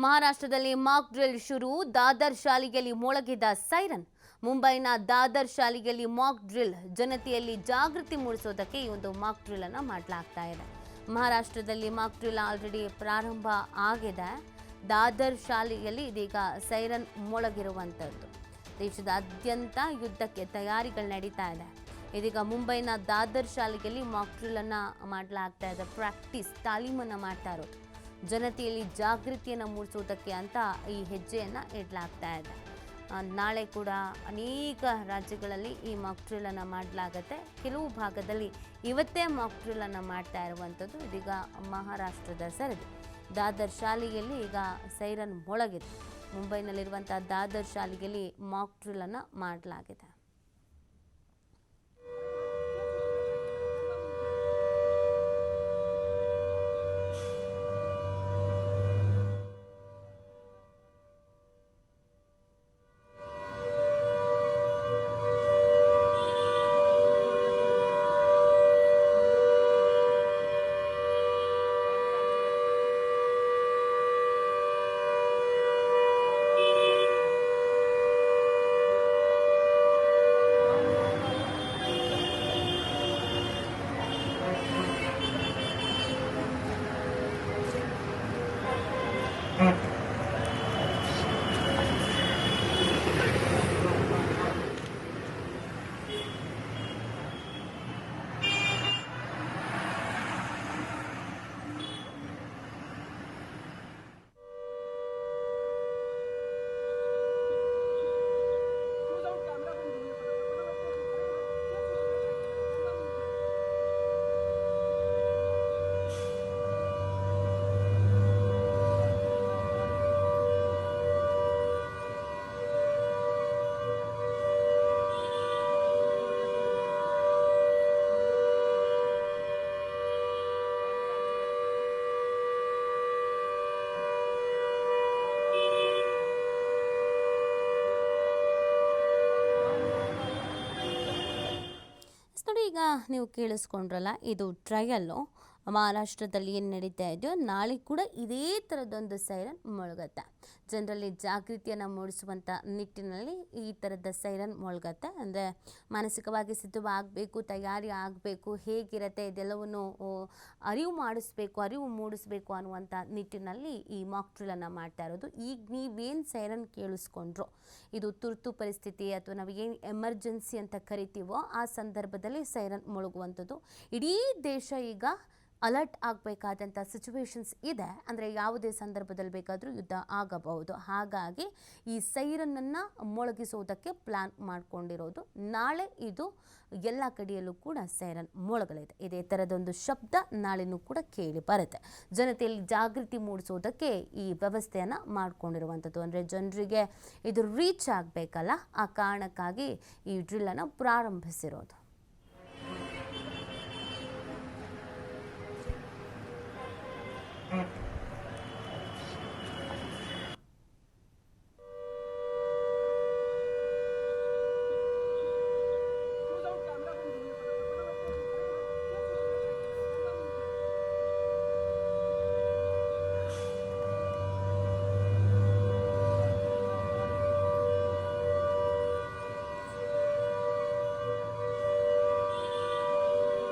ಮಹಾರಾಷ್ಟ್ರದಲ್ಲಿ Mach drill ಶುರು. ದಾದರ್ ಶಾಲೆಯಲ್ಲಿ ಮೊಳಗಿದ ಸೈರನ್. ಮುಂಬೈನ ದಾದರ್ ಶಾಲೆಯಲ್ಲಿ ಮಾಕ್ ಡ್ರಿಲ್. ಜನತೆಯಲ್ಲಿ ಜಾಗೃತಿ ಮೂಡಿಸೋದಕ್ಕೆ ಈ ಒಂದು ಮಾಕ್ ಡ್ರಿಲ್ ಅನ್ನು ಮಾಡಲಾಗ್ತಾ ಇದೆ. ಮಹಾರಾಷ್ಟ್ರದಲ್ಲಿ ಮಾಕ್ ಡ್ರಿಲ್ ಆಲ್ರೆಡಿ ಪ್ರಾರಂಭ ಆಗಿದೆ. ದಾದರ್ ಶಾಲೆಯಲ್ಲಿ ಇದೀಗ ಸೈರನ್ ಮೊಳಗಿರುವಂಥದ್ದು. ದೇಶದಾದ್ಯಂತ ಯುದ್ಧಕ್ಕೆ ತಯಾರಿಗಳು ನಡೀತಾ ಇದೆ. ಇದೀಗ ಮುಂಬೈನ ದಾದರ್ ಶಾಲೆಯಲ್ಲಿ ಮಾಕ್ ಡ್ರಿಲ್ ಅನ್ನು ಮಾಡಲಾಗ್ತಾ ಇದೆ. ಪ್ರಾಕ್ಟೀಸ್ ತಾಲೀಮನ್ನು ಮಾಡ್ತಾ ಇರೋದು. ಜನತೆಯಲ್ಲಿ ಜಾಗೃತಿಯನ್ನು ಮೂಡಿಸುವುದಕ್ಕೆ ಅಂತ ಈ ಹೆಜ್ಜೆಯನ್ನು ಇಡಲಾಗ್ತಾ ಇದೆ. ನಾಳೆ ಕೂಡ ಅನೇಕ ರಾಜ್ಯಗಳಲ್ಲಿ ಈ ಮಾಕ್ ಡ್ರಿಲ್ ಅನ್ನು ಮಾಡಲಾಗುತ್ತೆ. ಕೆಲವು ಭಾಗದಲ್ಲಿ ಇವತ್ತೇ ಮಾಕ್ ಡ್ರಿಲ್ ಅನ್ನು ಮಾಡ್ತಾ ಇರುವಂಥದ್ದು. ಇದೀಗ ಮಹಾರಾಷ್ಟ್ರದ ಸರದಿ ದಾದರ್ ಶಾಲೆಯಲ್ಲಿ ಈಗ ಸೈರನ್ ಮೊಳಗಿದೆ. ಮುಂಬೈನಲ್ಲಿರುವಂಥ ದಾದರ್ ಶಾಲೆಯಲ್ಲಿ ಮಾಕ್ ಡ್ರಿಲ್ ಅನ್ನು ಮಾಡಲಾಗಿದೆ. ನೋಡಿ, ಈಗ ನೀವು ಕೇಳಿಸ್ಕೊಂಡ್ರಲ್ಲ, ಇದು ಟ್ರಯಲ್ಲು. ಮಹಾರಾಷ್ಟ್ರದಲ್ಲಿ ಏನು ನಡೀತಾ ಇದೆಯೋ ನಾಳೆ ಕೂಡ ಇದೇ ಥರದೊಂದು ಸೈರನ್ ಮೊಳಗತ್ತೆ. ಜನರಲ್ಲಿ ಜಾಗೃತಿಯನ್ನು ಮೂಡಿಸುವಂಥ ನಿಟ್ಟಿನಲ್ಲಿ ಈ ಥರದ ಸೈರನ್ ಮೊಳಗತ್ತೆ. ಅಂದರೆ ಮಾನಸಿಕವಾಗಿ ಸಿದ್ಧವಾಗಬೇಕು, ತಯಾರಿ ಆಗಬೇಕು, ಹೇಗಿರುತ್ತೆ ಇದೆಲ್ಲವನ್ನು ಅರಿವು ಮಾಡಿಸ್ಬೇಕು, ಅರಿವು ಮೂಡಿಸ್ಬೇಕು ಅನ್ನುವಂಥ ನಿಟ್ಟಿನಲ್ಲಿ ಈ ಮಾಕ್ ಡ್ರಿಲನ್ನು ಮಾಡ್ತಾ ಇರೋದು. ಈಗ ನೀವೇನು ಸೈರನ್ ಕೇಳಿಸ್ಕೊಂಡ್ರೋ ಇದು ತುರ್ತು ಪರಿಸ್ಥಿತಿ ಅಥವಾ ನಾವು ಏನು ಎಮರ್ಜೆನ್ಸಿ ಅಂತ ಕರಿತೀವೋ ಆ ಸಂದರ್ಭದಲ್ಲಿ ಸೈರನ್ ಮೊಳಗುವಂಥದ್ದು. ಇಡೀ ದೇಶ ಈಗ ಅಲರ್ಟ್ ಆಗಬೇಕಾದಂಥ ಸಿಚುವೇಶನ್ಸ್ ಇದೆ. ಅಂದರೆ ಯಾವುದೇ ಸಂದರ್ಭದಲ್ಲಿ ಬೇಕಾದರೂ ಯುದ್ಧ ಆಗಬಹುದು. ಹಾಗಾಗಿ ಈ ಸೈರನ್ನನ್ನು ಮೊಳಗಿಸೋದಕ್ಕೆ ಪ್ಲ್ಯಾನ್ ಮಾಡಿಕೊಂಡಿರೋದು. ನಾಳೆ ಇದು ಎಲ್ಲ ಕಡೆಯಲ್ಲೂ ಕೂಡ ಸೈರನ್ ಮೊಳಗಲಿದೆ. ಇದೇ ಥರದೊಂದು ಶಬ್ದ ನಾಳೆನೂ ಕೂಡ ಕೇಳಿ ಬರುತ್ತೆ. ಜನತೆಯಲ್ಲಿ ಜಾಗೃತಿ ಮೂಡಿಸೋದಕ್ಕೆ ಈ ವ್ಯವಸ್ಥೆಯನ್ನು ಮಾಡಿಕೊಂಡಿರುವಂಥದ್ದು. ಅಂದರೆ ಜನರಿಗೆ ಇದು ರೀಚ್ ಆಗಬೇಕಲ್ಲ, ಆ ಕಾರಣಕ್ಕಾಗಿ ಈ ಡ್ರಿಲ್ಲನ್ನು ಪ್ರಾರಂಭಿಸಿರೋದು.